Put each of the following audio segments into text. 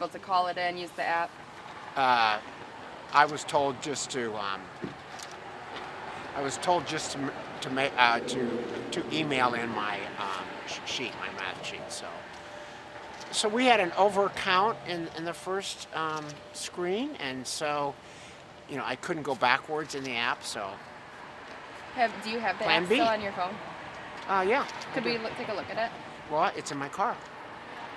able to call it in, use the app? I was told just to email in my sheet, my math sheet. So we had an overcount in the first screen, and so I couldn't go backwards in the app. So Do you have the Plan app B. still on your phone? yeah. Could we take a look at it? Well, it's in my car.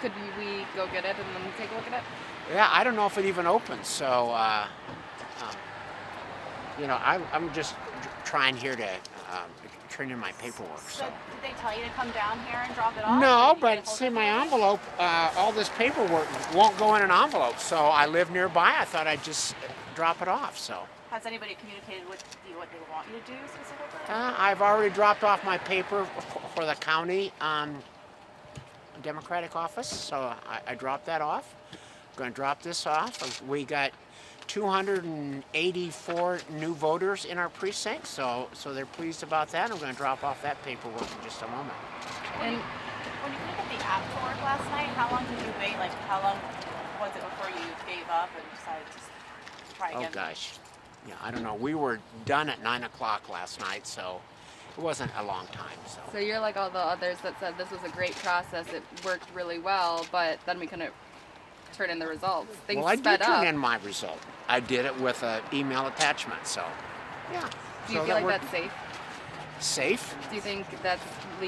Could we go get it and then take a look at it? Yeah, I don't know if it even opens. So I'm just trying here to turn in my paperwork. So did they tell you to come down here and drop it off? No, Did you get but a hold see, of my it? envelope, all this paperwork won't go in an envelope. So I live nearby. I thought I'd just drop it off. So Has anybody communicated with you what they want you to do specifically? I've already dropped off my paper for the county Democratic office. So I dropped that off. I'm going to drop this off. We got 284 new voters in our precinct, so they're pleased about that. I'm going to drop off that paperwork in just a moment. And When you couldn't get the app to work last night, how long did you wait? Like, how long was it before you gave up and decided to try again? Oh gosh, yeah, I don't know. We were done at 9 o'clock last night, so it wasn't a long time. so you're like all the others that said this was a great process, it worked really well, but then we couldn't turn in the results. Things Well, I sped did turn up. in my result. I did it with an email attachment, so yeah. Do you So feel like worked. that's safe? Safe? Do you think that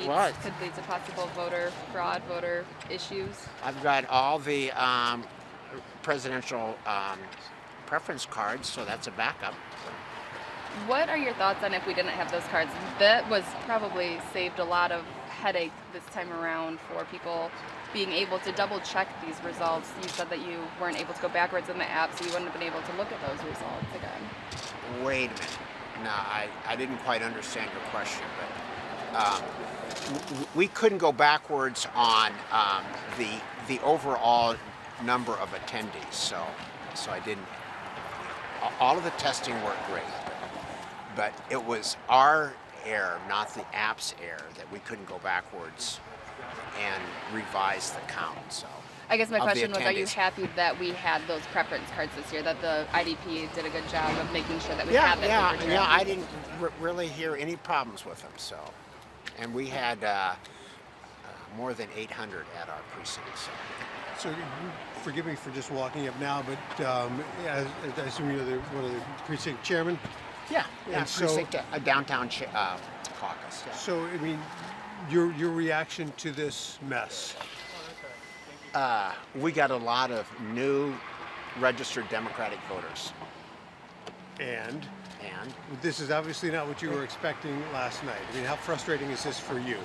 What? could lead to possible voter fraud, voter issues? I've got all the presidential preference cards, so that's a backup. What are your thoughts on if we didn't have those cards? That was probably saved a lot of headache this time around for people being able to double check these results. You said that you weren't able to go backwards in the app, so you wouldn't have been able to look at those results again. Wait a minute. No, I didn't quite understand your question, but we couldn't go backwards on the overall number of attendees. So I didn't. All of the testing worked great, but it was our error, not the app's error, that we couldn't go backwards and revise the count. So I guess my of the question was, are you attendees. happy that we had those preference cards this year, that the IDP did a good job of making sure that we Yeah, had that yeah, paper trail? yeah. I didn't really hear any problems with them. So, and we had more than 800 at our precinct. So, forgive me for just walking up now, but yeah, I assume you're one of the precinct chairman. Yeah, And so- precinct, a downtown caucus. Yeah. So, I mean, your reaction to this mess? We got a lot of new registered Democratic voters, And and this is obviously not what you were expecting last night. I mean, how frustrating is this for you?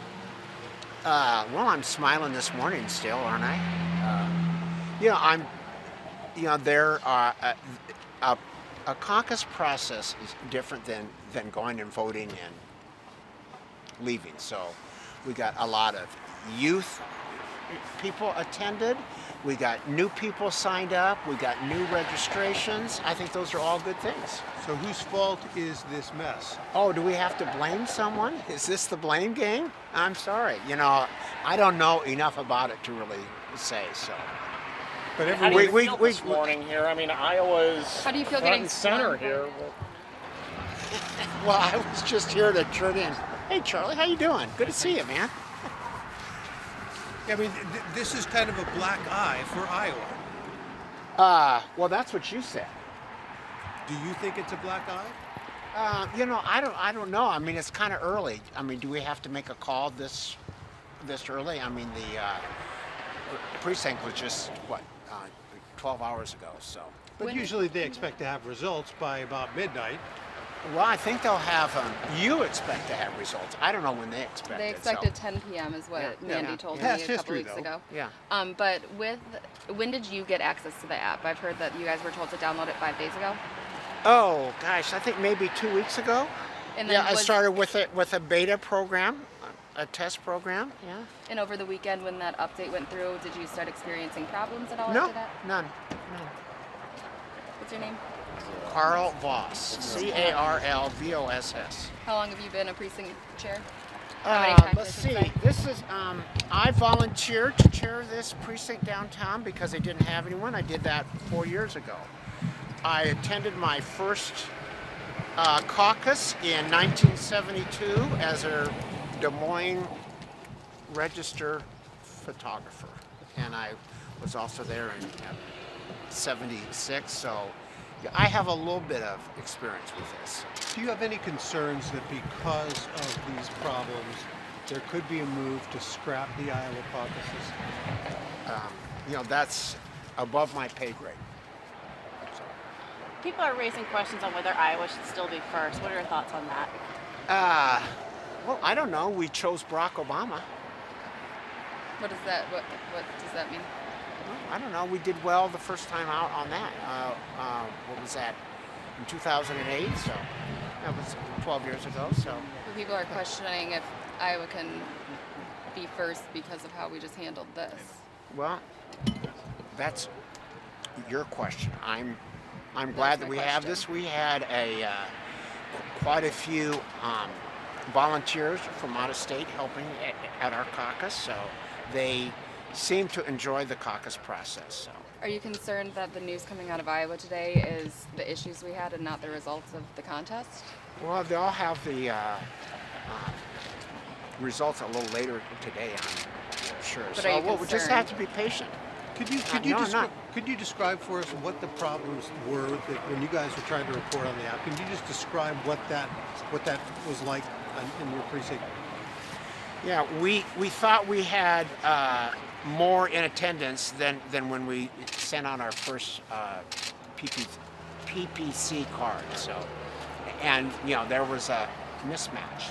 well, I'm smiling this morning still, aren't I? There are a caucus process is different than going and voting and leaving. So we got a lot of youth people attended. We got new people signed up. We got new registrations. I think those are all good things. So, whose fault is this mess? Oh, do we have to blame someone? Is this the blame game? I'm sorry. I don't know enough about it to really say so. But How do you We- feel we- this morning here? I mean, Iowa's How do you feel front getting and center swung? here. Well, I was just here to turn in. Hey, Charlie, how you doing? Good to see you, man. I mean, this is kind of a black eye for Iowa. Well, that's what you said. Do you think it's a black eye? I don't know. I mean, it's kind of early. I mean, do we have to make a call this early? I mean, the precinct was just 12 hours ago. So, But When- usually they expect to have results by about midnight. well, I think they'll have. You expect to have results. I don't know when they expect They it. expected 10 p.m. is what Yeah, Mandy yeah. told Past me a couple history, weeks though. ago. Yeah. But when did you get access to the app? I've heard that you guys were told to download it 5 days ago. Oh gosh, I think maybe 2 weeks ago. And Yeah, I was- started with a beta program, a test program. Yeah. And over the weekend when that update went through, did you start experiencing problems at all No, after that? none. What's your name? Carl Voss, CarlVoss. How long have you been a precinct chair? How many times, Let's I should see. say? This is I volunteered to chair this precinct downtown because they didn't have anyone. I did that 4 years ago. I attended my first caucus in 1972 as a Des Moines register photographer, and I was also there in '76. So yeah, I have a little bit of experience with this. Do you have any concerns that because of these problems, there could be a move to scrap the Iowa caucuses? That's above my pay grade. People are raising questions on whether Iowa should still be first. What are your thoughts on that? Well, I don't know. We chose Barack Obama. What does that mean? I don't know. We did well the first time out on that. What was that? In 2008. So that was 12 years ago. So But people are questioning if Iowa can be first because of how we just handled this. well, that's your question. I'm glad that my we have question. this. We had quite a few volunteers from out of state helping at our caucus. So they seem to enjoy the caucus process. So. Are you concerned that the news coming out of Iowa today is the issues we had and not the results of the contest? Well, they'll have the results a little later today, I'm sure. But So are you we'll just concerned? have to be patient. Could you describe for us what the problems were that when you guys were trying to report on the app? Can you just describe what that was like in your precinct? Yeah, we thought we had more in attendance than when we sent out our first PPC card. So, and there was a mismatch.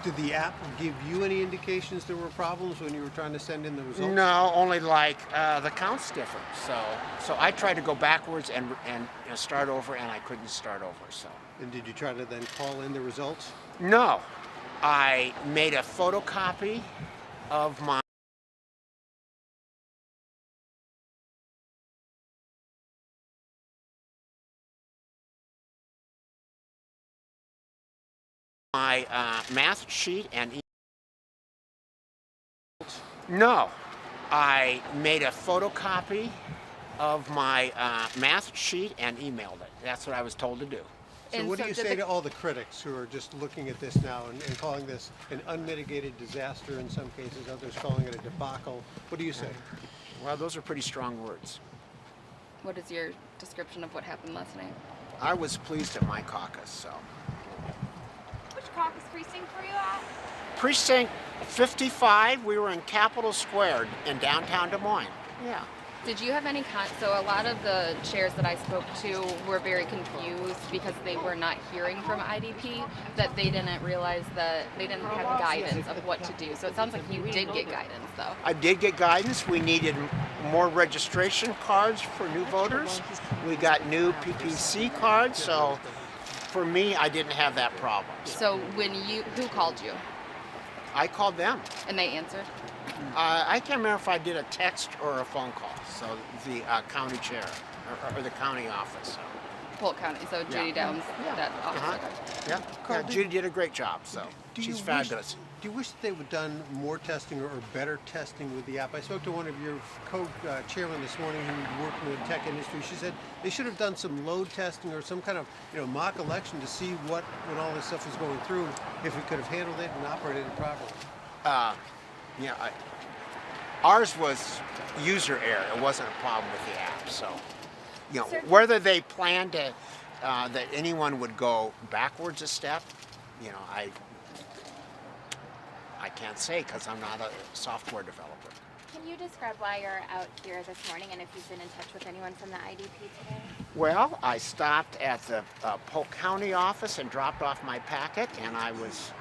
Did the app give you any indications there were problems when you were trying to send in the results? No, only like the count's different. So I tried to go backwards and start over, and I couldn't start over. So And did you try to then call in the results? no, I made a photocopy of my math sheet and no, I made a photocopy of my math sheet and emailed it. That's what I was told to do. So And what do so you did say the- to all the critics who are just looking at this now and calling this an unmitigated disaster in some cases, others calling it a debacle? What do you say? Well, those are pretty strong words. What is your description of what happened last night? I was pleased at my caucus. So Which caucus precinct were you at? precinct 55, we were in Capitol Square in downtown Des Moines. Yeah. Did you have any so a lot of the chairs that I spoke to were very confused because they were not hearing from IDP, that they didn't realize that they didn't have guidance of what to do. So it sounds like you did get guidance though. I did get guidance. We needed more registration cards for new voters. We got new PPC cards. So for me, I didn't have that problem. So who called you I called them. and they answered? I can't remember if I did a text or a phone call. So the county chair or the county office. So. Polk County, so Judy Downs, that office. Uh-huh. Okay. Yeah. Carl, Yeah, Judy did a great job. So she's fabulous. Do you wish that they would have done more testing or better testing with the app? I spoke to one of your co-chairmen this morning who worked in the tech industry. She said they should have done some load testing or some kind of mock election to see when all this stuff was going through, if we could have handled it and operated it properly. Yeah, ours was user error. It wasn't a problem with the app. So, whether they planned to that anyone would go backwards a step, I can't say because I'm not a software developer. Can you describe why you're out here this morning and if you've been in touch with anyone from the IDP today? Well, I stopped at the Polk County office and dropped off my packet, and I was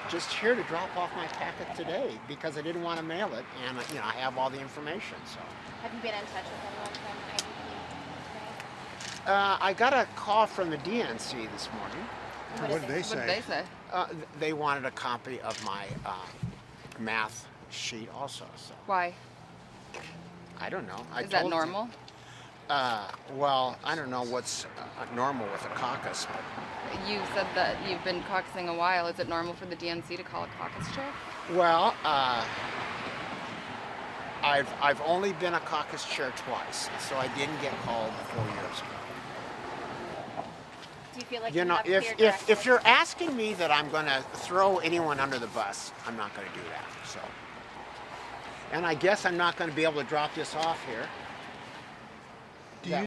just here to drop off my packet today because I didn't want to mail it, and I have all the information. So Have you been in touch with anyone from IDP today? I got a call from the DNC this morning. What did they What say? did they say? They wanted a copy of my math sheet also. So Why? I don't know. I Is that told normal? Well, I don't know what's normal with a caucus, but You said that you've been caucusing a while. Is it normal for the DNC to call a caucus chair? well, I've only been a caucus chair twice, so I didn't get called 4 years ago. Do you feel like You know, have clear if direction? you're asking me that I'm going to throw anyone under the bus, I'm not going to do that. So, and I guess I'm not going to be able to drop this off here. Do you